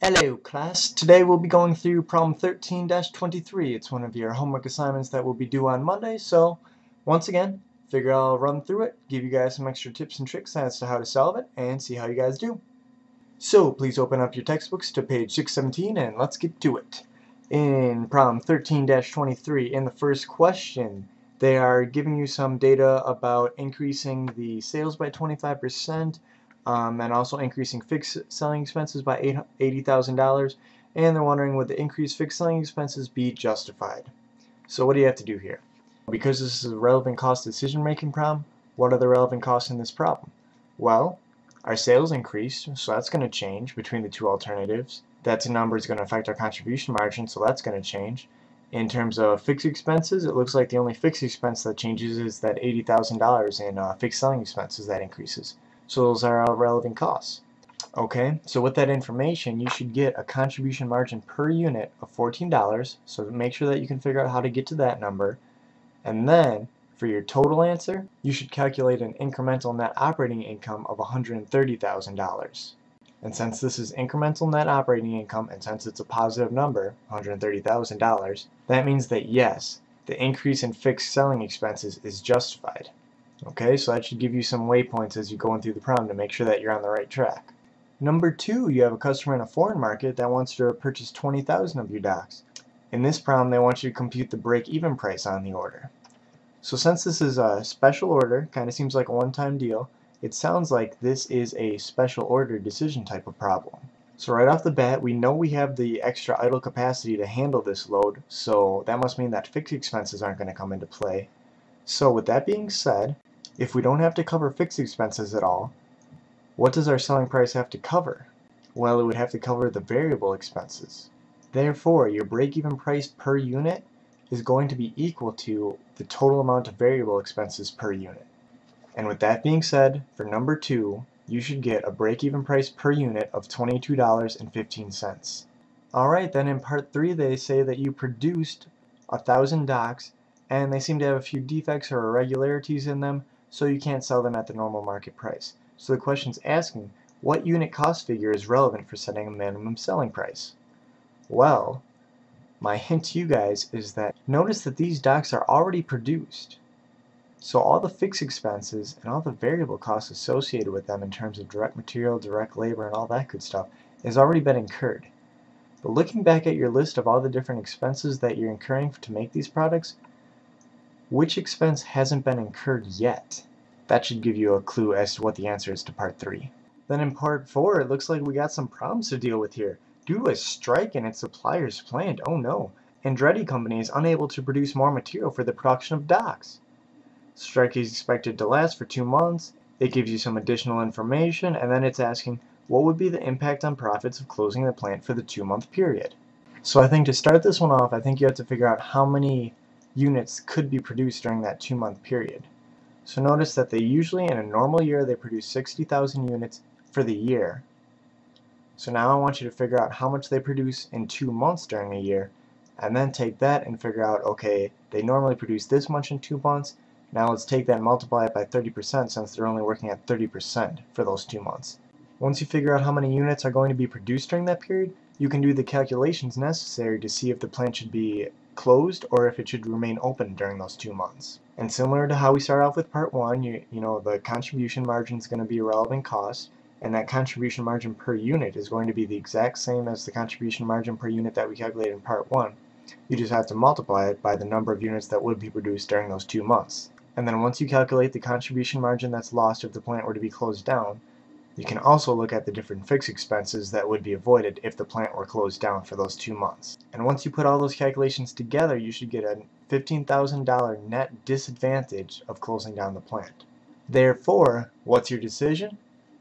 Hello class, today we'll be going through problem 13-23. It's one of your homework assignments that will be due on Monday, so once again, figure I'll run through it, give you guys some extra tips and tricks as to how to solve it, and see how you guys do. So please open up your textbooks to page 617 and let's get to it. In problem 13-23, in the first question, they are giving you some data about increasing the sales by 25%, and also increasing fixed selling expenses by $80,000, and they're wondering, would the increased fixed selling expenses be justified? So what do you have to do here? Because this is a relevant cost decision making problem, what are the relevant costs in this problem? Well, our sales increased, so that's going to change between the two alternatives. That number is going to affect our contribution margin, so that's going to change. In terms of fixed expenses, it looks like the only fixed expense that changes is that $80,000 in fixed selling expenses that increases. So those are our relevant costs. Okay, so with that information, you should get a contribution margin per unit of $14, so make sure that you can figure out how to get to that number. And then, for your total answer, you should calculate an incremental net operating income of $130,000. And since this is incremental net operating income, and since it's a positive number, $130,000, that means that yes, the increase in fixed selling expenses is justified. Okay, so that should give you some waypoints as you're going through the problem to make sure that you're on the right track. Number 2, you have a customer in a foreign market that wants to purchase 20,000 of your docks. In this problem, they want you to compute the break-even price on the order. So since this is a special order, kind of seems like a one-time deal, it sounds like this is a special order decision type of problem. So right off the bat, we know we have the extra idle capacity to handle this load, so that must mean that fixed expenses aren't going to come into play. So with that being said, if we don't have to cover fixed expenses at all, what does our selling price have to cover? Well, it would have to cover the variable expenses. Therefore, your break-even price per unit is going to be equal to the total amount of variable expenses per unit. And with that being said, for number 2, you should get a break-even price per unit of $22.15. Alright, then in part 3 they say that you produced 1,000 docks, and they seem to have a few defects or irregularities in them, so you can't sell them at the normal market price. So the question's asking, what unit cost figure is relevant for setting a minimum selling price? Well, my hint to you guys is that notice that these docks are already produced. So all the fixed expenses and all the variable costs associated with them in terms of direct material, direct labor, and all that good stuff has already been incurred. But looking back at your list of all the different expenses that you're incurring to make these products, which expense hasn't been incurred yet? That should give you a clue as to what the answer is to part 3. Then in part 4, it looks like we got some problems to deal with here. Due to a strike in its supplier's plant, oh no, Andretti Company is unable to produce more material for the production of docks. Strike is expected to last for 2 months. It gives you some additional information, and then it's asking, what would be the impact on profits of closing the plant for the 2-month period? So I think to start this one off, I think you have to figure out how many units could be produced during that 2-month period. So notice that they usually, in a normal year, they produce 60,000 units for the year. So now I want you to figure out how much they produce in 2 months during a year, and then take that and figure out, okay, they normally produce this much in 2 months, now let's take that and multiply it by 30% since they're only working at 30% for those 2 months. Once you figure out how many units are going to be produced during that period, you can do the calculations necessary to see if the plant should be closed or if it should remain open during those 2 months. And similar to how we start off with part 1, you know the contribution margin is going to be a relevant cost, and that contribution margin per unit is going to be the exact same as the contribution margin per unit that we calculated in part 1. You just have to multiply it by the number of units that would be produced during those 2 months. And then once you calculate the contribution margin that's lost if the plant were to be closed down, you can also look at the different fixed expenses that would be avoided if the plant were closed down for those 2 months. And once you put all those calculations together, you should get a $15,000 net disadvantage of closing down the plant. Therefore, what's your decision?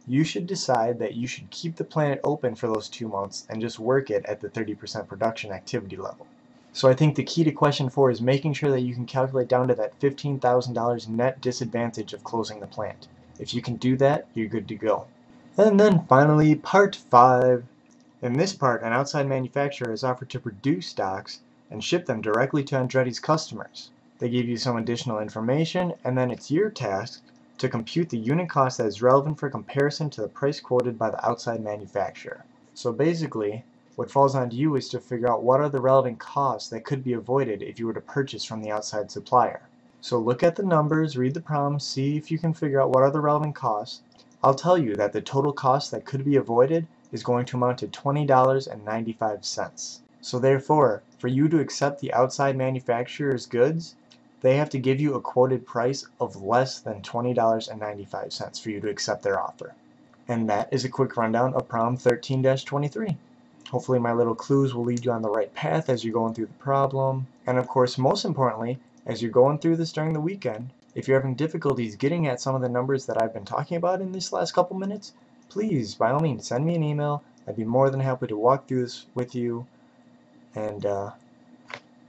You should decide that you should keep the plant open for those 2 months and just work it at the 30% production activity level. So I think the key to question 4 is making sure that you can calculate down to that $15,000 net disadvantage of closing the plant. If you can do that, you're good to go. And then finally, part 5. In this part, an outside manufacturer is offered to produce docks and ship them directly to Andretti's customers. They give you some additional information, and then it's your task to compute the unit cost that is relevant for comparison to the price quoted by the outside manufacturer. So basically, what falls on you is to figure out what are the relevant costs that could be avoided if you were to purchase from the outside supplier. So look at the numbers, read the problem, see if you can figure out what are the relevant costs. I'll tell you that the total cost that could be avoided is going to amount to $20.95. So therefore, for you to accept the outside manufacturer's goods, they have to give you a quoted price of less than $20.95 for you to accept their offer. And that is a quick rundown of problem 13-23. Hopefully my little clues will lead you on the right path as you're going through the problem. And of course, most importantly, as you're going through this during the weekend, if you're having difficulties getting at some of the numbers that I've been talking about in this last couple minutes, please, by all means, send me an email. I'd be more than happy to walk through this with you. And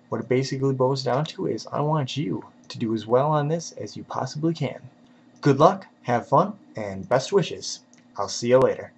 what it basically boils down to is I want you to do as well on this as you possibly can. Good luck, have fun, and best wishes. I'll see you later.